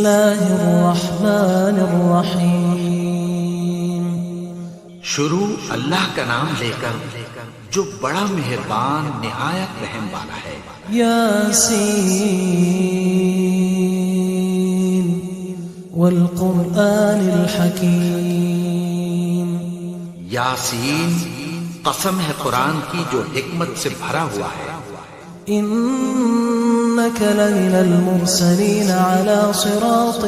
اللہ الرحمن الرحیم۔ شروع اللہ کا نام لے کر جو بڑا مہربان نہایت رحم والا ہے۔ یاسین والقرآن الحکیم۔ یاسین، قسم ہے قرآن کی جو حکمت سے بھرا ہوا ہے۔ انک لمن المرسلین علی صراط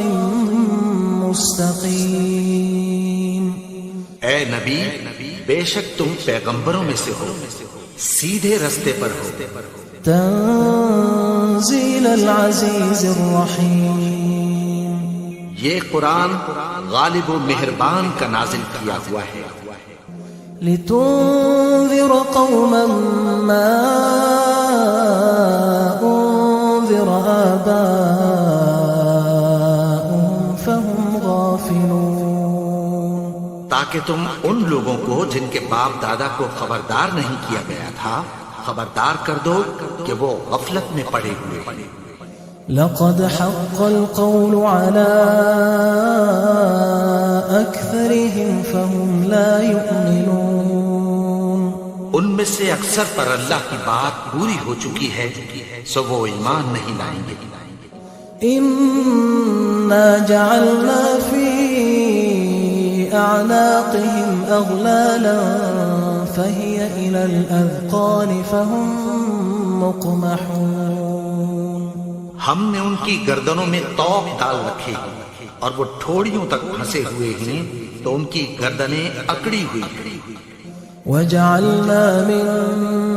مستقیم۔ اے نبی، بے شک تم پیغمبروں میں سے ہو، سیدھے رستے پر ہو۔ تنزیل العزیز الرحیم۔ یہ قرآن غالب و مہربان کا نازل کیا ہوا ہے۔ لتنذر قوما ما انذر آباؤهم فهم غافلون۔ تاکہ تم ان لوگوں کو جن کے باپ دادا کو خبردار نہیں کیا گیا تھا خبردار کر دو کہ وہ غفلت میں پڑے ہوئے۔ لقد حق القول على أكثرهم فهم لا يؤمنون۔ ان میں سے اکثر پر اللہ کی بات پوری ہو چکی ہے سو وہ ایمان نہیں لائیں گے۔ إنا جعلنا في أعناقهم أغلالا فهي إلى الأذقان فهم مقمحون۔ ہم نے ان کی گردنوں میں طوق ڈال رکھے ہیں اور وہ ٹھوڑیوں تک پھنسے ہوئے ہیں تو ان کی گردنیں اکڑی ہوئی ہیں۔ وجعلنا من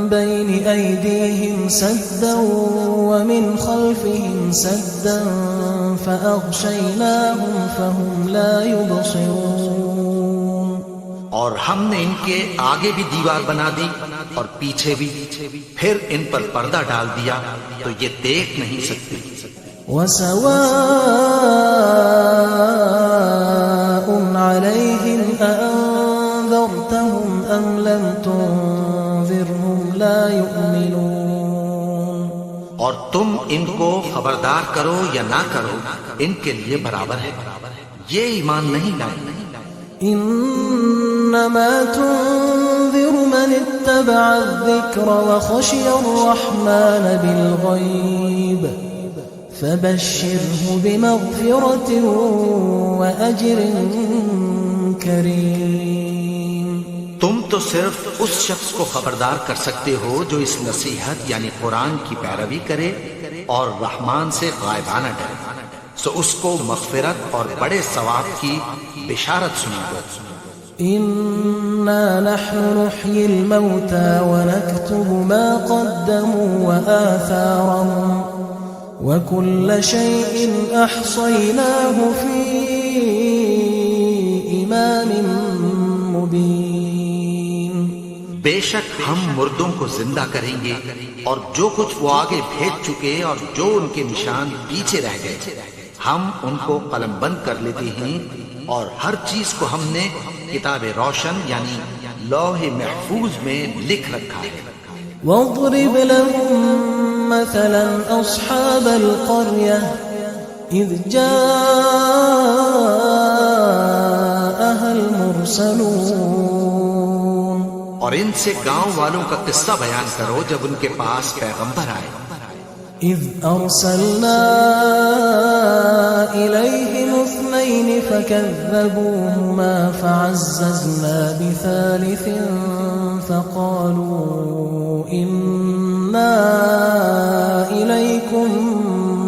بين أيديهم سدا ومن خلفهم سدا فأغشيناهم فهم لا يبصرون۔ اور ہم نے ان کے آگے بھی دیوار بنا دی اور پیچھے بھی، پھر ان پر پردہ ڈال دیا تو یہ دیکھ نہیں سکتے۔ وسواء عليهم أأنذرتهم أم لم تنذرهم لا يؤمنون۔ اور تم ان کو خبردار کرو یا نہ کرو ان کے لیے برابر ہے، یہ ایمان نہیں لائیں۔ انما تنذر من اتبع الذکر وخشی الرحمن بالغیب فبشره بمغفرة وأجر کریم۔ تم تو صرف اس شخص کو خبردار کر سکتے ہو جو اس نصیحت یعنی قرآن کی پیروی کرے اور رحمان سے غائبانہ ڈرے، سو اس کو مغفرت اور بڑے ثواب کی بشارت سنا دو۔ انا نحن نحيي الموتى ونكتب ما قدموا وآثارهم وكل شيء احصيناه في امام مبين۔ بے شک ہم مردوں کو زندہ کریں گے اور جو کچھ وہ آگے بھیج چکے اور جو ان کے نشان پیچھے رہ گئے ہم ان کو قلم بند کر لیتے ہیں، اور ہر چیز کو ہم نے کتاب روشن یعنی لوح محفوظ میں لکھ رکھا ہے۔ واضرب لهم مثلا اصحاب القرية اذ جاءها المرسلون۔ اور ان سے گاؤں والوں کا قصہ بیان کرو جب ان کے پاس پیغمبر آئے۔ اذ ارسلنا الیہم اثنین فکذبوہما فعززنا بثالث فقالوا انا الیکم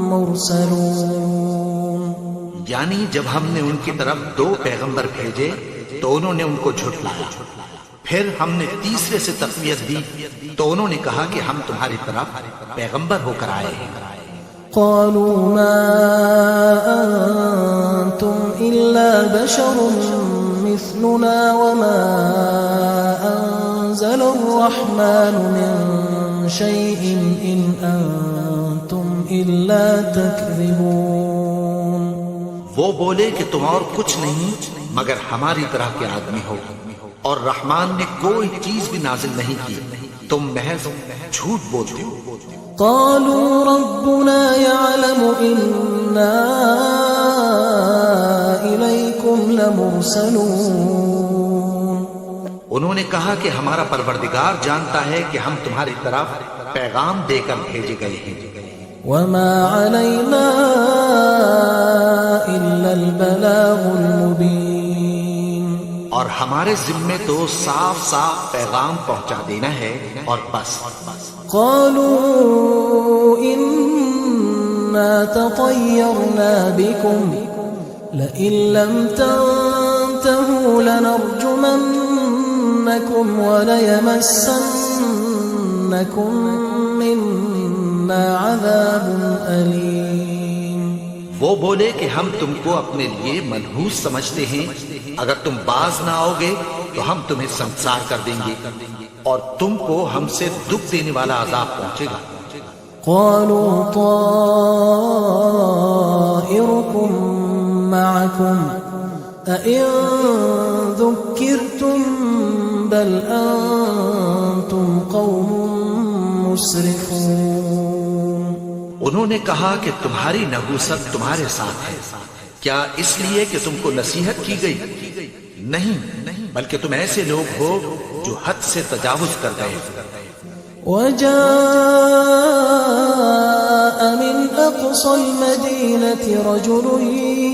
مرسلون۔ یعنی جب ہم نے ان کی طرف 2 پیغمبر بھیجے تو انہوں نے ان کو جھٹلایا، پھر ہم نے تیسرے سے تقویت دی تو انہوں نے کہا کہ ہم تمہاری طرف پیغمبر ہو کر آئے ہیں۔ قالوا ما انتم الا بشر مثلنا وما انزل الرحمن من شيء ان انتم الا تكذبون۔ وہ بولے کہ تم اور کچھ نہیں مگر ہماری طرح کے آدمی ہو، اور رحمان نے کوئی چیز بھی نازل نہیں کی، تم محض جھوٹ بولتے ہو۔ قالوا ربنا يعلم إنا لمرسلون انہوں نے کہا کہ ہمارا پروردگار جانتا ہے کہ ہم تمہاری طرف پیغام دے کر بھیجے گئے ہیں، وما علينا إلا البلاغ المبين اور ہمارے ذمے تو صاف صاف پیغام پہنچا دینا ہے اور بس۔ قالوا إنا تطيرنا بكم لئن لم تنتهوا لنرجمنكم وليمسنكم منا عذاب أليم۔ وہ بولے کہ ہم تم کو اپنے لیے منحوس سمجھتے ہیں، اگر تم باز نہ آؤ گے تو ہم تمہیں سنسار کر دیں گے اور تم کو ہم سے دکھ دینے والا عذاب پہنچے گا۔ قالوا طائركم معكم أئن ذكرتم بل أنتم قوم مسرفون۔ انہوں نے کہا کہ تمہاری نحوست تمہارے ساتھ ہے، کیا اس لیے کہ تم کو نصیحت کی گئی؟ نہیں، بلکہ تم ایسے لوگ ہو جو حد سے تجاوز کر گئے۔ وجاء من أقصى المدينة رجل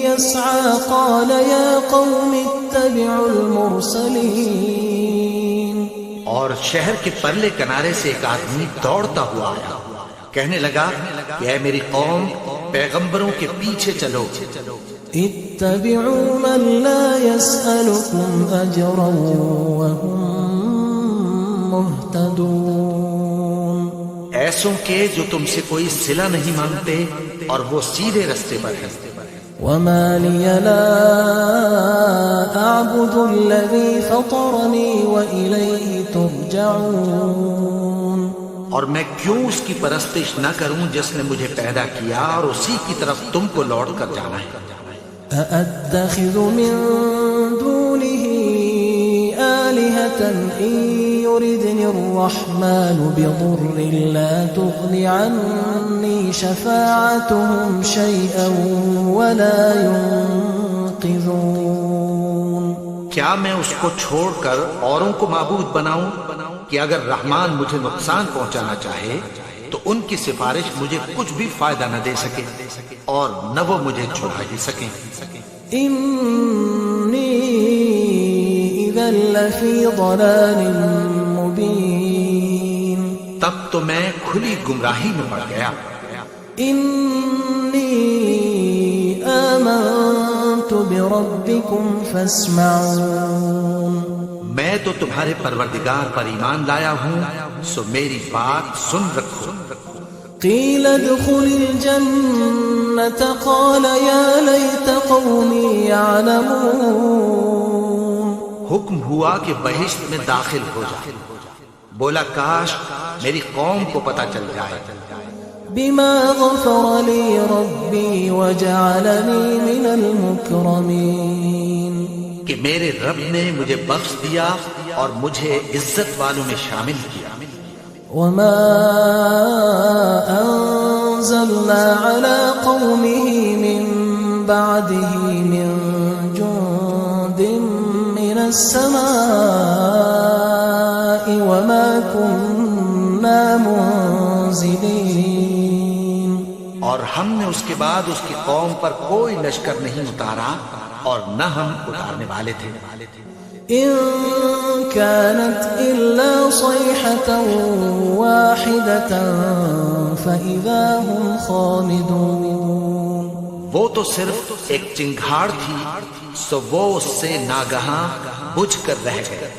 يسعى قال يا قوم اتبعوا المرسلين۔ اور شہر کے پرلے کنارے سے ایک آدمی دوڑتا ہوا آیا، کہنے لگا کہ اے میری قوم، پیغمبروں کے پیچھے چلو۔ اتبعوا من لا يسألكم أجرا وهم مهتدون۔ ایسوں کے جو تم سے کوئی صلہ نہیں مانگتے اور وہ سیدھے رستے پر ہیں۔ وما لي لا أعبد الذي فطرني وإليه ترجعون۔ اور میں کیوں اس کی پرستش نہ کروں جس نے مجھے پیدا کیا اور اسی کی طرف تم کو لوٹ کر جانا ہے۔ أأتخذ من دونه آلهة إن يردني الرحمن بضر لا تغن عني شفاعتهم شيئا ولا ينقذون۔ کیا میں اس کو چھوڑ کر اوروں کو معبود بناؤں کہ اگر رحمان مجھے نقصان پہنچانا چاہے تو ان کی سفارش مجھے کچھ بھی فائدہ نہ دے سکے اور نہ وہ مجھے چھڑا ہی سکیں۔ إني إذا لفي ضلال مبين۔ تب تو میں کھلی گمراہی میں پڑ گیا۔ إني آمنت بربكم فاسمعون۔ میں تو تمہارے پروردگار پر ایمان لایا ہوں، سو میری بات سن رکھو۔ قيل ادخل الجنة قال يا ليت قومي يعلمون۔ حکم ہوا کہ بہشت میں داخل ہو جا، بولا کاش میری قوم کو پتہ چل جائے۔ بما غفر لي ربي وجعلني من المكرمين۔ کہ میرے رب نے مجھے بخش دیا اور مجھے عزت والوں میں شامل کیا۔ وما أنزلنا على قومه من بعده من جند من السماء وما كنا منزلين۔ اور ہم نے اس کے بعد اس کی قوم پر کوئی لشکر نہیں اتارا اور نہ ہم اتارنے والے تھے۔ إن كانت إلا صيحة واحدة فإذا هم خامدون۔ وہ تو صرف ایک چنگھاڑ تھی، سو وہ اس سے ناگہاں بجھ کر رہ گئے۔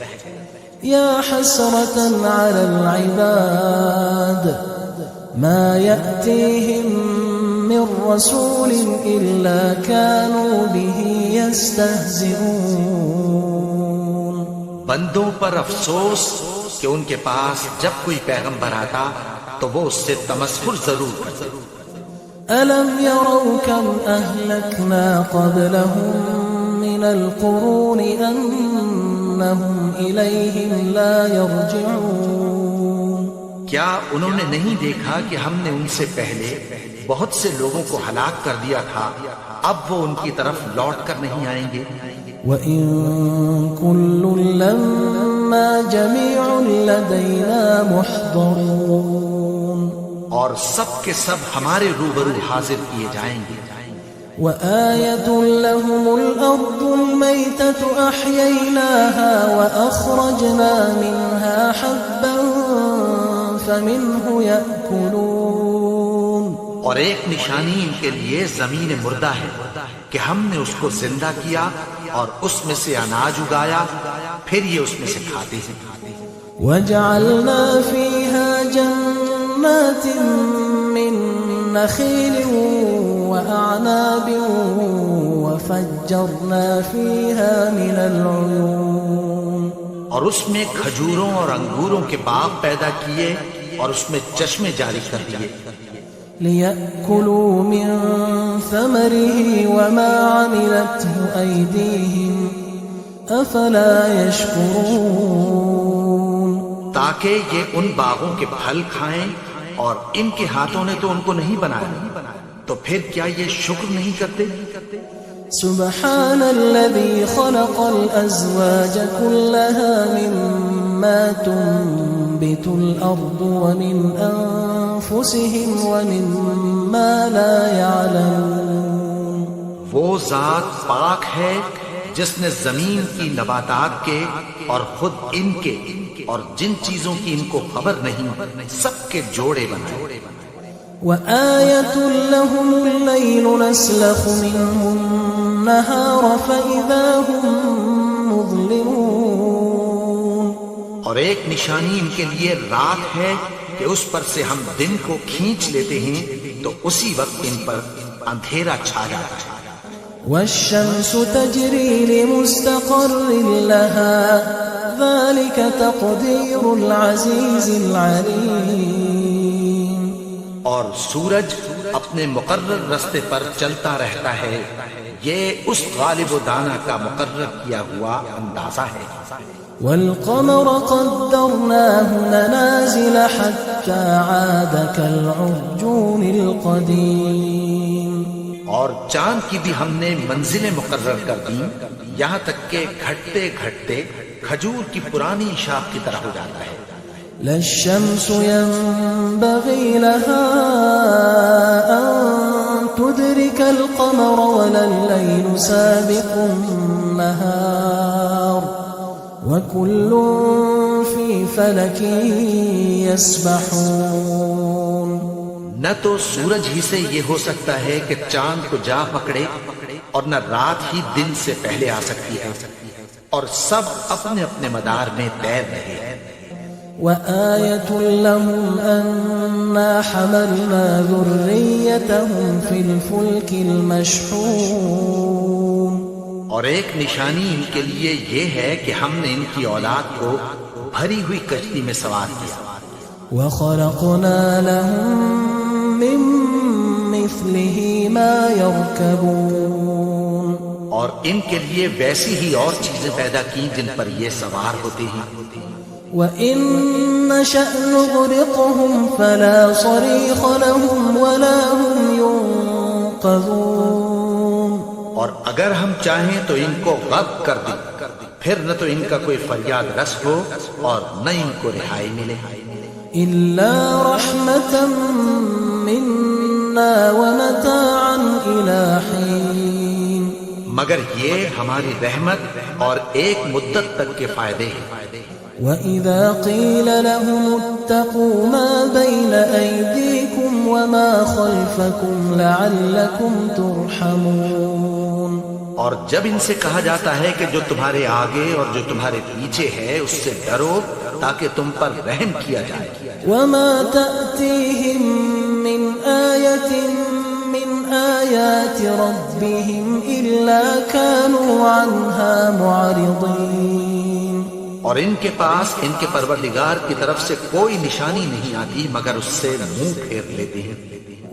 يا حسرة على العباد ما يأتيهم من رسول إلا كانوا به يستهزئون۔ بندوں پر افسوس کہ ان کے پاس جب کوئی پیغمبر آتا تو وہ اس سے تمسخر ضرور کرتے۔ ألم يروا كم أهلكنا قبلهم من القرون أنهم إليهم لا يرجعون۔ کیا انہوں نے نہیں دیکھا کہ ہم نے ان سے پہلے بہت سے لوگوں کو ہلاک کر دیا تھا، اب وہ ان کی طرف لوٹ کر نہیں آئیں گے۔ وَإِن كُلٌّ لَّمَّا جَمِيعٌ لَّدَيْنَا مُحْضَرُونَ اور سب کے سب ہمارے روبرو حاضر کیے جائیں گے. وآية لهم الأرض الميتة أحييناها وأخرجنا منها حبا فمنه يأكلون. اور ایک نشانی ان کے لیے زمین مردہ ہے کہ ہم نے اس کو زندہ کیا اور اس میں سے اناج اگایا، پھر یہ اس میں سے کھاتے ہیں. وجعلنا فيها جنات من نخيل وأعناب وفجرنا فيها من العيون. اور اس میں کھجوروں اور انگوروں کے باغ پیدا کیے اور اس میں چشمے جاری کر دیے. لِيَأْكُلُوا مِن ثَمَرِهِ وَمَا عَمِلَتْهُ أَيْدِيهِمْ أَفَلَا يَشْكُرُونَ. تاکہ یہ ان باغوں کے پھل کھائیں اور ان کے ہاتھوں نے تو ان کو نہیں بنایا، تو پھر کیا یہ شکر نہیں کرتے؟ سبحان الذي خلق الأزواج كلها مما تنبت الأرض ومن أنفسهم ومما لا يعلمون. وہ ذات پاک ہے جس نے زمین کی نباتات کے اور خود ان کے اور جن چیزوں کی ان کو خبر نہیں سب کے جوڑے بنائے. وآية لهم الليل نسلخ منه النهار فإذا هم مظلمون. اور ایک نشانی ان کے لیے رات ہے کہ اس پر سے ہم دن کو کھینچ لیتے ہیں تو اسی وقت ان پر اندھیرا چھا جاتا ہے. والشمس تجري لمستقر لها ذلك تقدير العزيز العليم. اور سورج اپنے مقرر رستے پر چلتا رہتا ہے، یہ اس غالب و دانا کا مقرر کیا ہوا اندازہ ہے. والقمر قدرناه منازل حتى عاد كالعرجون القديم. اور چاند کی بھی ہم نے منزلیں مقرر کر دیں یہاں تک کہ گھٹتے گھٹتے کھجور کی پرانی شاخ کی طرح ہو جاتا ہے. لا الشمس ينبغي لها أن تدرك القمر ولا الليل سابق النهار وكل في فلك يسبحون. نہ تو سورج ہی سے یہ ہو سکتا ہے کہ چاند کو جا پکڑے اور نہ رات ہی دن سے پہلے آ سکتی ہے، اور سب اپنے اپنے مدار میں تیر رہے ہیں. وآية لهم أنا حملنا ذريتهم في الفلك المشحون. اور ایک نشانی ان کے لیے یہ ہے کہ ہم نے ان کی اولاد کو بھری ہوئی کشتی میں سوار کیا. وخلقنا لهم من مثله ما يركبون. اور ان کے لیے ویسی ہی اور چیزیں پیدا کی جن پر یہ سوار ہوتے ہیں. وَإِن نَّشَأْ نُغْرِقْهُمْ فَلَا صَرِيخَ لَهُمْ وَلَا هُمْ يُنقَذُونَ. اور اگر ہم چاہیں تو ان کو غرق کر دیں، پھر نہ تو ان کا کوئی فریاد رس ہو اور نہ ان کو رہائی ملے. إِلَّا رَحْمَةً مِنَّا وَمَتَاعًا إِلَى حِينٍ. مگر یہ ہماری رحمت اور ایک مدت تک کے فائدے ہیں. وَإِذَا قِيلَ لَهُمُ اتَّقُوا مَا بَيْنَ أَيْدِيكُمْ وَمَا خَلْفَكُمْ لَعَلَّكُمْ تُرْحَمُونَ. اور جب ان سے کہا جاتا ہے کہ جو تمہارے آگے اور جو تمہارے پیچھے ہے اس سے ڈرو تاکہ تم پر رحم کیا جائے. وَمَا تَأْتِيهِم مِّنْ آيَةٍ مِّنْ آيَاتِ رَبِّهِمْ إِلَّا كَانُوا عَنْهَا مُعْرِضِينَ. اور ان کے پاس ان کے پروردگار کی طرف سے کوئی نشانی نہیں آتی مگر اس سے منہ پھیر لیتے ہیں.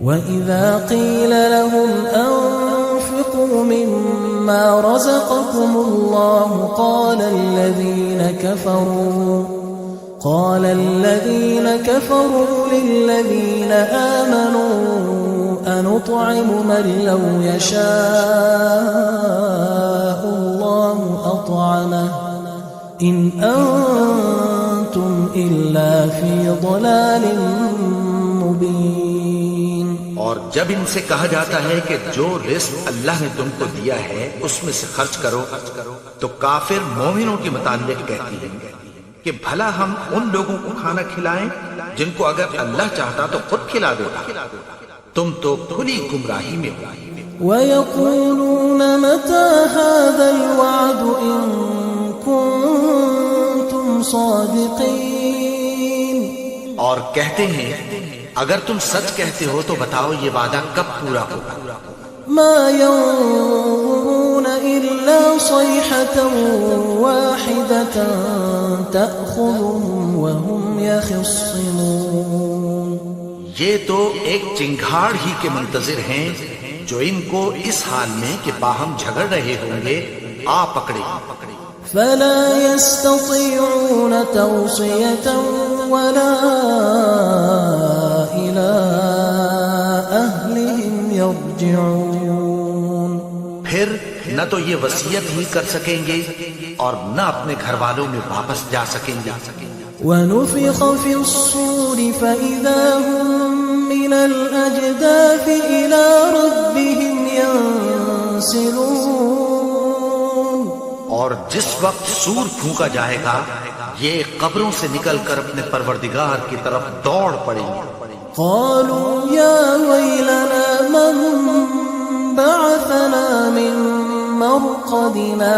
وَإِذَا قِيلَ لَهُمْ أَنفِقُوا مِمَّا رَزَقَكُمُ اللَّهُ قَالَ الَّذِينَ كَفَرُوا لِلَّذِينَ آمَنُوا أَنُطْعِمُ مَن لَّوْ يَشَاءُ اللَّهُ إن أنتم إلا في ضلال مبين. اور جب ان سے کہا جاتا ہے کہ جو رزق اللہ نے تم کو دیا ہے اس میں سے خرچ کرو، تو کافر مومنوں کے متعلق کہتی ہیں کہ بھلا ہم ان لوگوں کو کھانا کھلائیں جن کو اگر اللہ چاہتا تو خود کھلا دیتا، تم تو کھلی گمراہی میں ہو. ويقولون متى هذا الوعد إن كنتم صادقين. اور کہتے ہیں اگر تم سچ کہتے ہو تو بتاؤ یہ وعدہ کب پورا ہوگا. ما ينظرون إلا صيحة واحدة تأخذهم وهم يخصمون. یہ تو ایک چنگھاڑ ہی کے منتظر ہیں جو ان کو اس حال میں کہ باہم جھگڑ رہے ہوں گے آ پکڑے. فلا يستطيعون توصية ولا إلى أهلهم يرجعون. پھر نہ تو یہ وصیت ہی کر سکیں گے اور نہ اپنے گھر والوں میں واپس جا سکیں گے. ونفخ في الصور فإذا هم من الأجداث إلى ربهم ينسلون. اور جس وقت سور پھونکا جائے گا یہ قبروں سے نکل کر اپنے پروردگار کی طرف دوڑ پڑیں گے. قالوا يا ويلنا من بعثنا من مرقدنا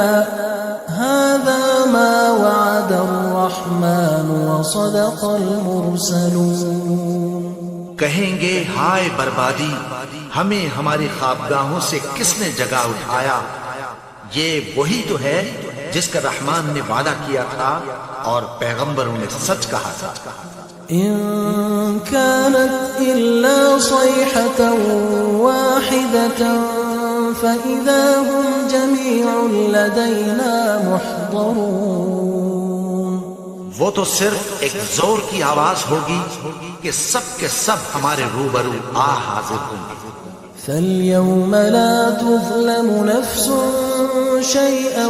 هذا ما وعد الرحمن وصدق المرسلون. کہیں گے ہائے بربادی، ہمیں ہماری خوابگاہوں سے کس نے جگا اٹھایا. یہ وہی تو ہے جس کا رحمان نے وعدہ کیا تھا اور پیغمبروں نے سچ کہا تھا. إن كانت إلا صيحة واحدة فإذا هم جميع لدينا محضرون. وہ تو صرف ایک زور کی آواز ہوگی کہ سب کے سب ہمارے روبرو آ حاضر ہوں گے. فاليوم لا تظلم نفس شيئا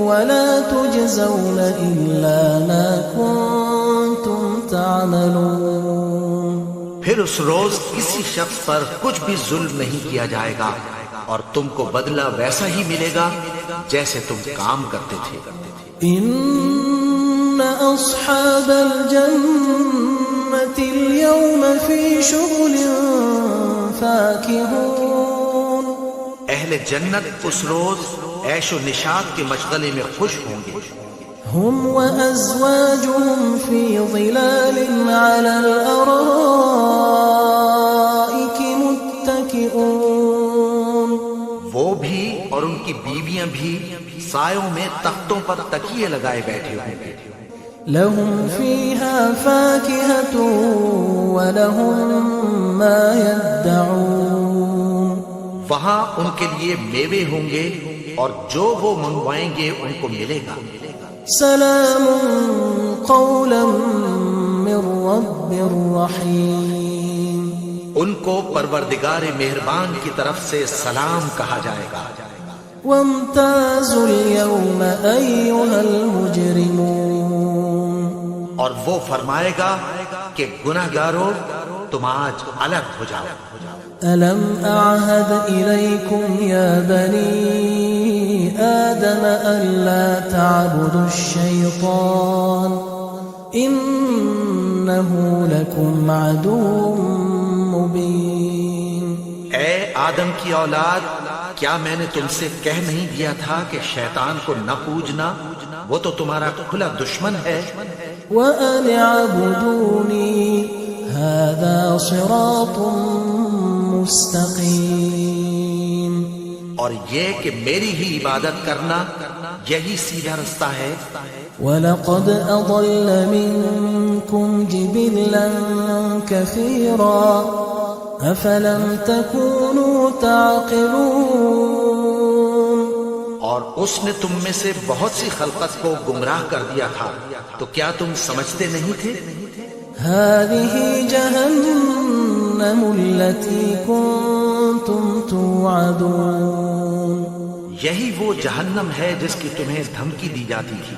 ولا تجزون إلا ما كنتم تعملون. پھر اس روز کسی شخص پر کچھ بھی ظلم نہیں کیا جائے گا اور تم کو بدلہ ویسا ہی ملے گا جیسے تم کام کرتے تھے. إن أصحاب الجنة اليوم في شغل فاكهون. اہل جنت اس روز عیش و نشاط کے مشغلے میں خوش ہوں گے. هم وأزواجهم في ظلال على الأرائك متكئون. وہ بھی اور ان کی بیویاں بھی سایوں میں تختوں پر تکیے لگائے بیٹھے ہوں گے. لهم فيها فاكهة ولهم ما يدعون. وہاں ان کے لیے میوے ہوں گے اور جو وہ منگوائیں گے ان کو ملے گا. سلام قولا من رب رحیم. ان کو پروردگار مہربان کی طرف سے سلام کہا جائے گا. وامتازوا اليوم أيها المجرمون. اور وہ فرمائے گا کہ گناہگارو تم آج الگ ہو جاؤ. ألم أعهد إليكم يا بني آدم ألا تعبدوا الشيطان إنه لكم عدو مبين. اے آدم کی اولاد، کیا میں نے تم سے کہہ نہیں دیا تھا کہ شیطان کو نہ پوجنا، وہ تو تمہارا کھلا دشمن ہے. وأن اعبدوني هذا صراط مستقیم. اور یہ کہ میری ہی عبادت کرنا یہی سیدھا رستہ ہے. وَلَقَدْ أَضَلَّ مِنكُمْ جِبِلًّا كَثِيرًا أَفَلَمْ تَكُونُوا تَعْقِلُونَ. اور اس نے تم میں سے بہت سی خلقت کو گمراہ کر دیا تھا، تو کیا تم سمجھتے نہیں تھے؟ هذه جهنم التي كنتم توعدون. یہی وہ جہنم ہے جس کی تمہیں دھمکی دی جاتی تھی.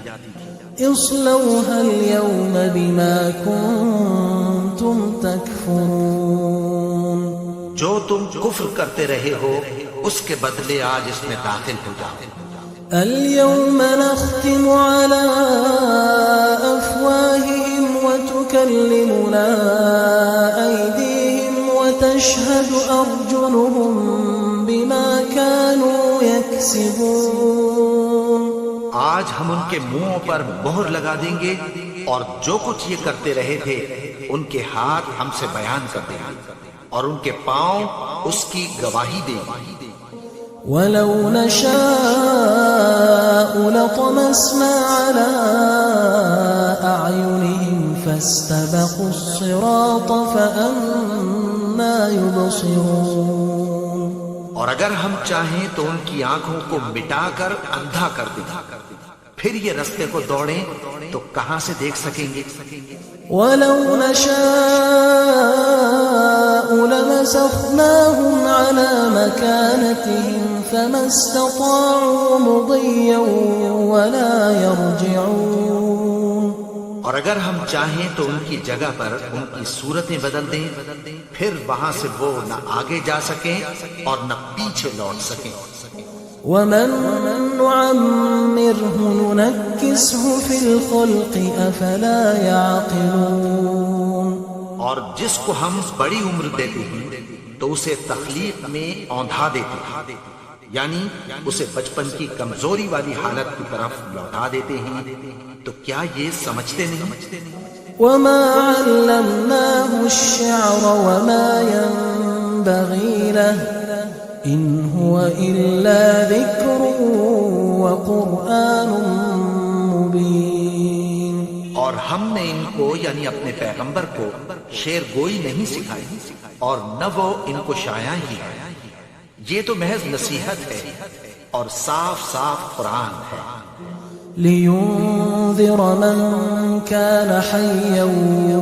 اصلوها اليوم بما كنتم تكفرون جو تم کفر کرتے رہے ہو اس کے بدلے آج اس میں داخل ہو جاؤ. اليوم نختم على أفواههم وتكلمنا أيديهم وتشهد أرجلهم بما كانوا يكسبون. آج ہم ان کے منہوں پر مہر لگا دیں گے اور جو کچھ یہ کرتے رہے تھے ان کے ہاتھ ہم سے بیان کر دیں گے اور ان کے پاؤں اس کی گواہی دیں گے. ولو نشاء لطمسنا على أعينهم فاستبقوا الصراط فأنى يبصرون. اور اگر ہم چاہیں تو ان کی آنکھوں کو مٹا کر اندھا کر دیں پھر یہ رستے کو دوڑیں تو کہاں سے دیکھ سکیں گے. ولو نشاء لمسخناهم على مكانتهم فما استطاعوا مضيا ولا يرجعون. اور اگر ہم چاہیں تو ان کی جگہ پر ان کی صورتیں بدل دیں پھر وہاں سے وہ نہ آگے جا سکیں اور نہ پیچھے لوٹ سکیں. ومن نعمره ننكسه في الخلق أفلا يعقلون. اور جس کو ہم بڑی عمر دیتے ہیں تو اسے تخلیق میں اوندھا دیتے ہیں یعنی اسے بچپن کی کمزوری والی حالت کی طرف لوٹا دیتے ہیں. تو کیا یہ سمجھتے نہیں؟ وما علمناه الشعر وما ينبغي له إن هو إلا ذكر وقرآن مبين. اور ہم نے ان کو یعنی اپنے پیغمبر کو شعر گوئی نہیں سکھائی اور نہ وہ ان کو شاعر ہی ہے. یہ تو محض نصیحت ہے اور صاف صاف قرآن ہے. لينذر من كان حيا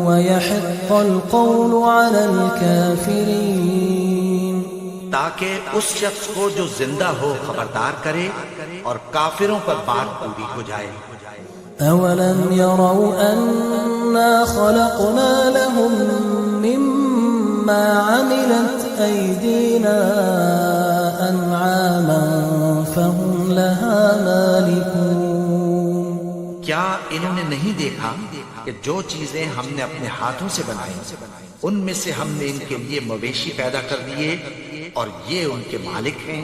ويحق القول على الكافرين. تاکہ اس شخص کو جو زندہ ہو خبردار کرے اور کافروں پر بات پوری ہو جائے. أولم يروا أنا خلقنا لهم مما عملت أيدينا أنعاما فهم لها مالكون. کیا انہوں نے نہیں دیکھا کہ جو چیزیں ہم نے اپنے ہاتھوں سے بنائی ان میں سے ہم نے ان کے لیے مویشی پیدا کر دیے اور یہ ان کے مالک ہیں.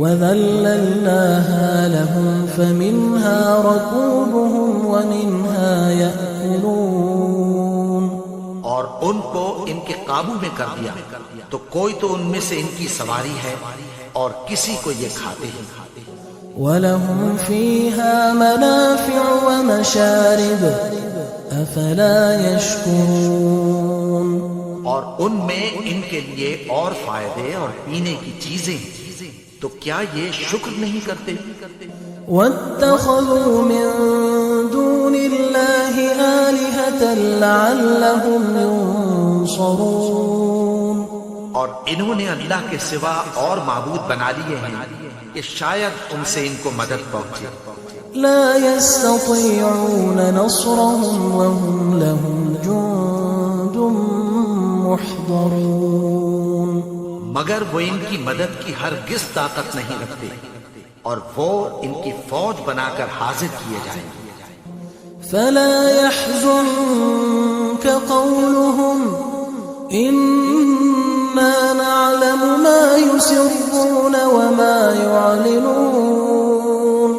وَذَلَّلْنَاهَا لَهُمْ فَمِنْهَا رَكُوبُهُمْ وَمِنْهَا يَأْكُلُونَ. اور ان کو ان کے قابو میں کر دیا تو کوئی تو ان میں سے ان کی سواری ہے اور کسی کو یہ کھاتے ہیں. وَلَهُمْ فِيهَا مَنَافِعُ وَمَشَارِبُ أَفَلَا يَشْكُرُونَ. اور ان میں ان کے لیے اور فائدے اور پینے کی چیزیں ہیں تو کیا یہ شکر نہیں کرتے؟ وَاتَّخَذُوا مِن دُونِ اللَّهِ آلِهَةً لَعَلَّهُمْ يُنصَرُونَ. اور انہوں نے اللہ کے سوا اور معبود بنا لیے ہیں کہ شاید ان سے ان کو مدد پہنچے. لا يستطيعون نصرهم وهم لهم جند محضرون. مگر وہ ان کی مدد کی ہرگز طاقت نہیں رکھتے اور وہ ان کی فوج بنا کر حاضر کیے جائیں گے. فلا يحزنك قولهم إنا نعلم ما يسرون وما يعلنون.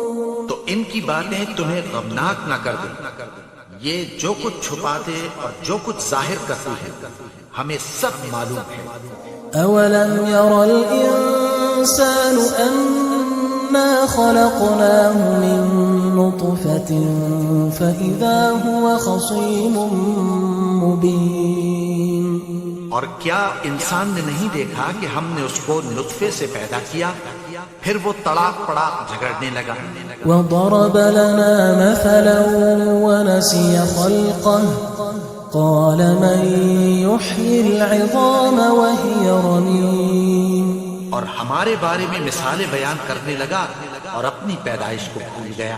تو ان کی باتیں تمہیں غمناک نہ کر دیں. یہ جو کچھ چھپاتے اور جو کچھ ظاہر کرتے ہیں ہمیں سب معلوم ہے. أولم ير الإنسان أنا خلقناه من نطفة فإذا هو خصيم مبين. اور کیا انسان نے نہیں دیکھا کہ ہم نے اس کو نطفے سے پیدا کیا پھر وہ تڑاک پڑاک جھگڑنے لگا. وضرب لنا مثلا ونسي خلقه قال من يحيي العظام وهي رميم. اور ہمارے بارے میں مثالیں بیان کرنے لگا اور اپنی پیدائش کو بھول گیا.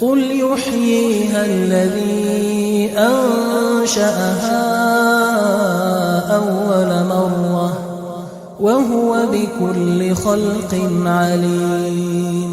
قل يحييها الذي أنشأها أول مرة وهو بكل خلق عليم।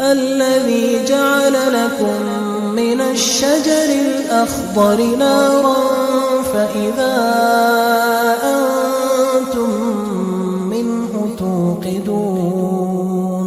الذي جعل لكم من الشجر الأخضر نارا فإذا أنتم منه توقدون।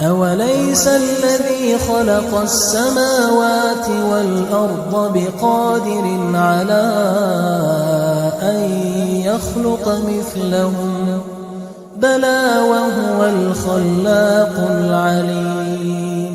أوليس الذي خلق السماوات والأرض بقادر على أن يخلق مثلهم بلى وهو الخلاق العليم।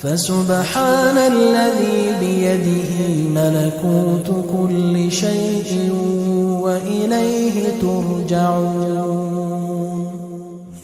فسبحان الذي بيده ملكوت كل شيء وإليه ترجعون।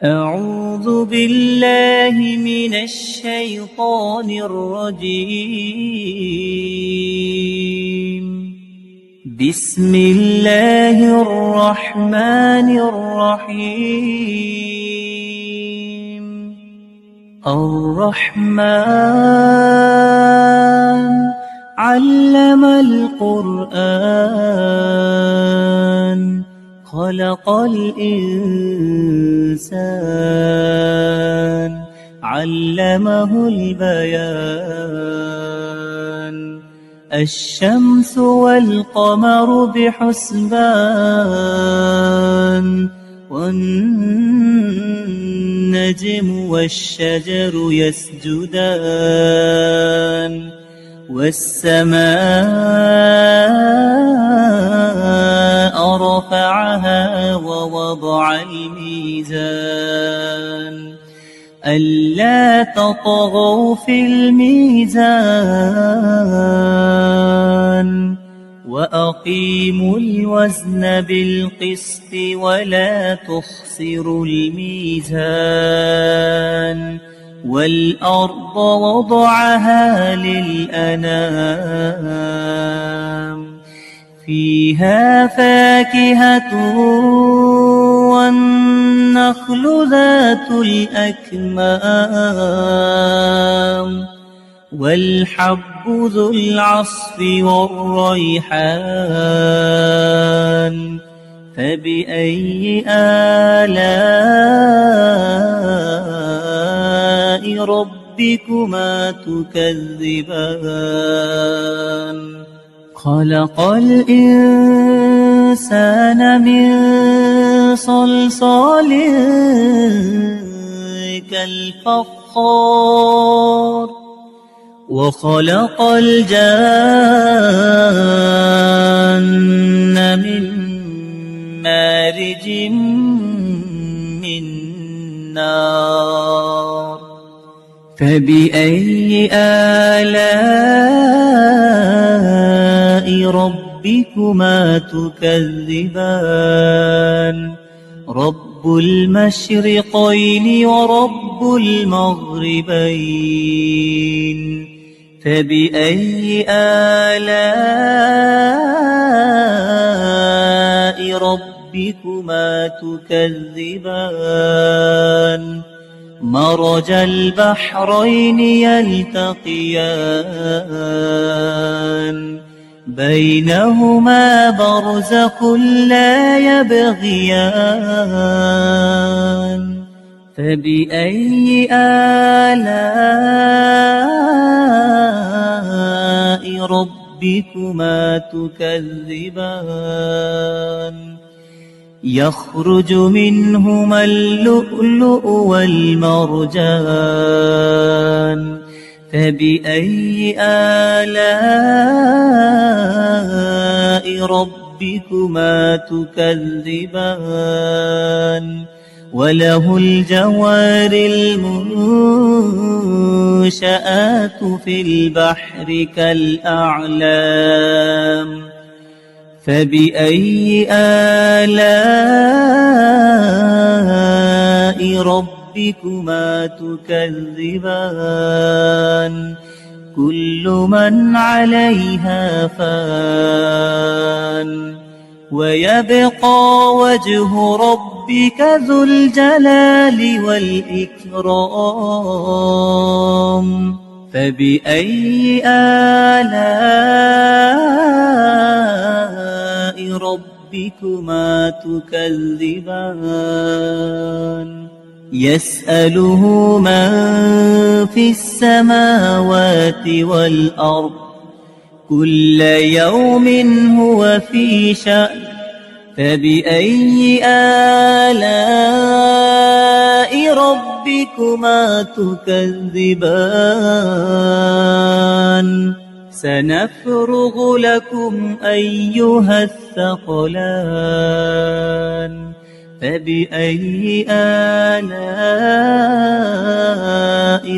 أعوذ بالله من الشيطان الرجيم بسم الله الرحمن الرحيم الرحمن علم القرآن خلق الإنسان علمه البيان الشمس والقمر بحسبان والنجم والشجر يسجدان والسماء رفعها ووضع الميزان ألا تطغوا في الميزان وأقيموا الوزن بالقسط ولا تخسروا الميزان والأرض وضعها للأنام فيها فاكهة والنخل ذات الأكمام والحب ذو العصف والريحان فبأي آلاء ربكما تكذبان خلق الإنسان من صلصال كالفخار وخلق الجان من مارج من نار فبأي آلاء ربكما تكذبان رب المشرقين ورب المغربين فبأي آلاء ربكما تكذبان مرج البحرين يلتقيان بينهما برزخ لا يبغيان فبأي آلاء ربكما تكذبان يخرج منهما اللؤلؤ والمرجان فبأي آلاء ربكما تكذبان وله الجوار المنشآت في البحر كالأعلام فبأي آلاء ربكما تكذبان كل من عليها فان ويبقى وجه ربك ذو الجلال والإكرام فبأي آلاء ربكما تكذبان يسأله من في السماوات والأرض كل يوم هو في شأن فبأي آلاء ربكما تكذبان سنفرغ لكم أيها الثقلان فبأي آلاء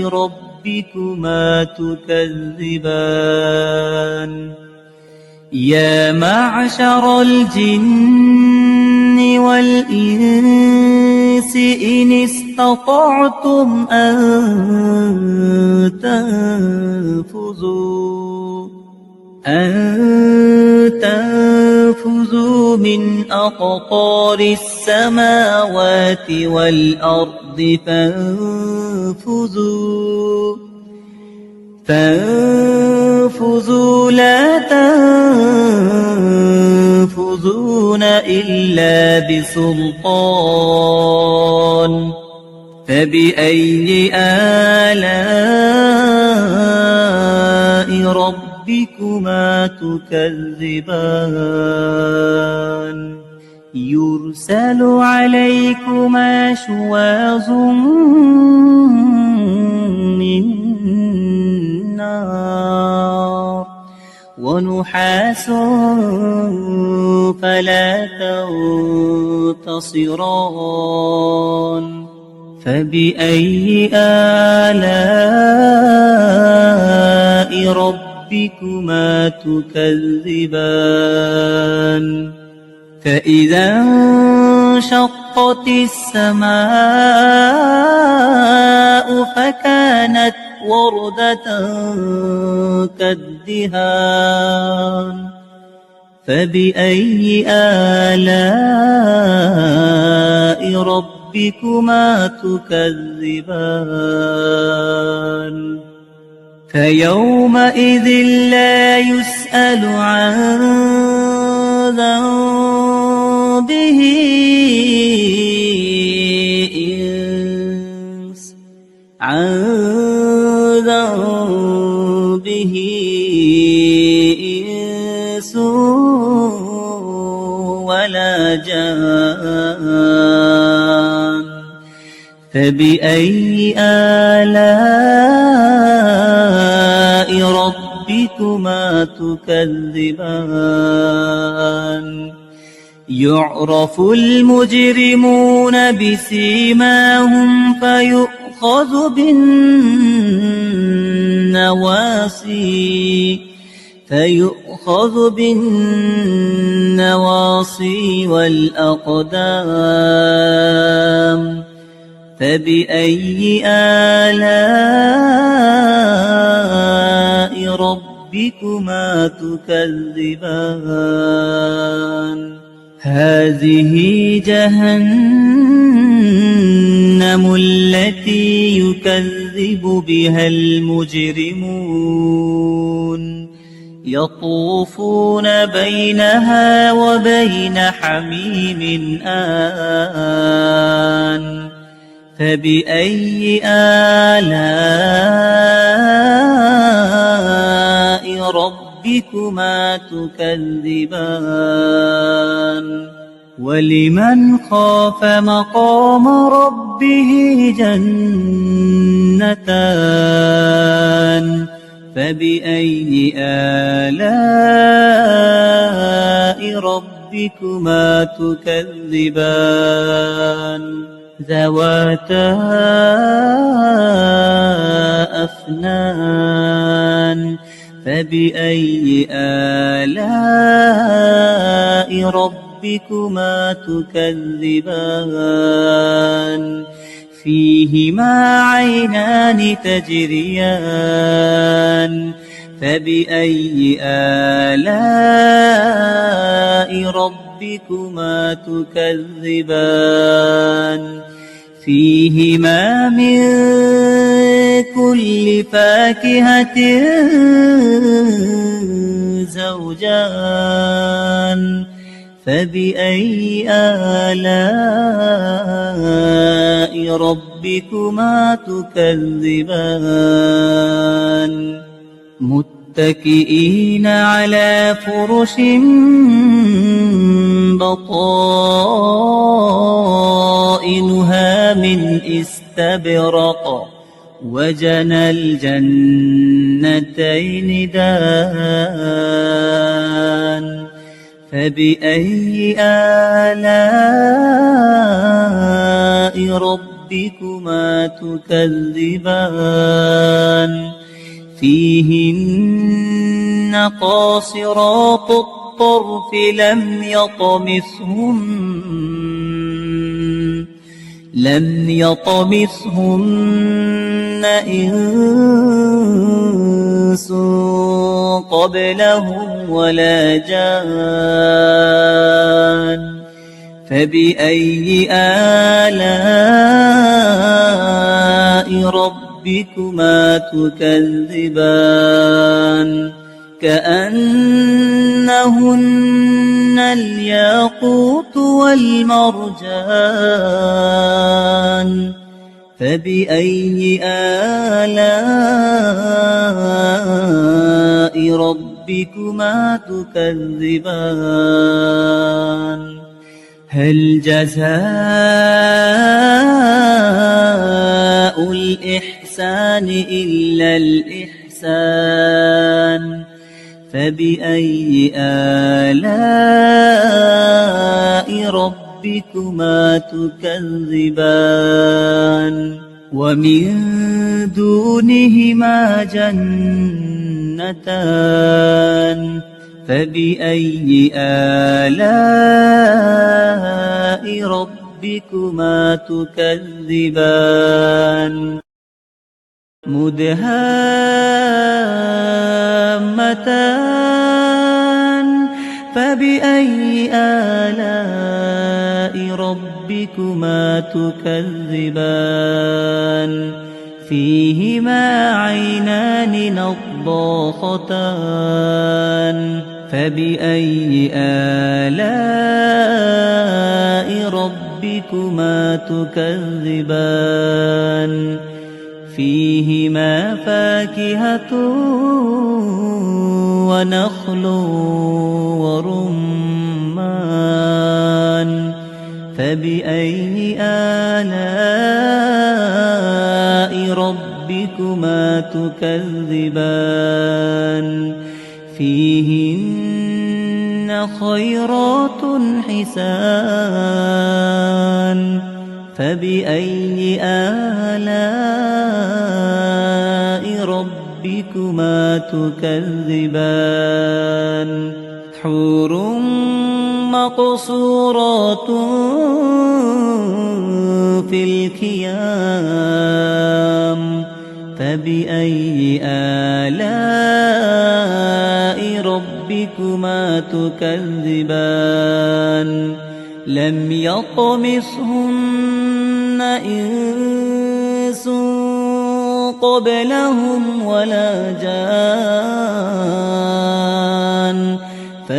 ربكما تكذبان يا معشر الجن والإنس إن استطعتم أن تنفذوا من أقطار السماوات والأرض فانفذوا لا تنفذون إلا بسلطان فبأي آلاء ربكما تكذبان يرسل عليكما شواظ من نار ونحاس فلا تنتصران فبأي آلاء ربكما تكذبان فإذا انشقت السماء فكانت وردة كالدهان فبأي آلاء ربكما تكذبان فيومئذ لا يسأل عن ذنبه إنس ولا جان فبأي آلاء ربكما تكذبان يعرف المجرمون بسيماهم فيؤخذ بالنواصي والأقدام فبأي آلاء ربكما تكذبان هذه جهنم التي يكذب بها المجرمون يطوفون بينها وبين حميم آن فبأي آلاء ربكما تكذبان ولمن خاف مقام ربه جنتان فبأي آلاء ربكما تكذبان ذواتا أفنان فبأي آلاء ربكما تكذبان فيهما عينان تجريان فبأي آلاء ربكما تكذبان فيهما من كل فاكهة زوجان فبأي آلاء ربكما تكذبان متكئين على فرش بطائنها من استبرق وجنى الجنتين دان فبأي آلاء ربكما تكذبان فيهن قاصرات الطرف لم يطمثهن إنس قبلهم ولا جان فبأي آلاء ربكما تكذبان كأنهن الياقوت والمرجان فبأي آلاء ربكما تكذبان هل جزاء الإحسان إلا الإحسان فبأي آلاء ربكما تكذبان ومن دونهما جنتان فبأي آلاء ربكما تكذبان مدهامتان فبأي آلاء ربكما تكذبان فيهما عينان نضاختان فبأي آلاء ربكما تكذبان فيهما فاكهة ونخل ورمان فبأي آلاء ربكما تكذبان فيهن خيرات حسان فبأي آلاء ربكما تكذبان حور مقصورات في الخيام فبأي آلاء ربكما تكذبان لم يطمثهن إنس قبلهم ولا جان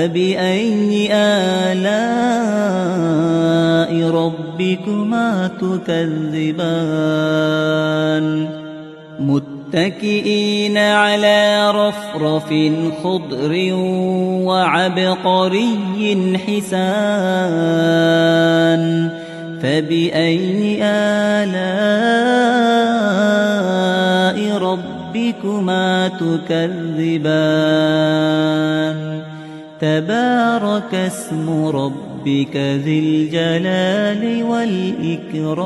فبأي آلاء ربكما تكذبان متكئين على رفرف خضر وعبقري حسان فبأي آلاء ربكما تكذبان تبارك اسم ربك ذي الجلال والإكرام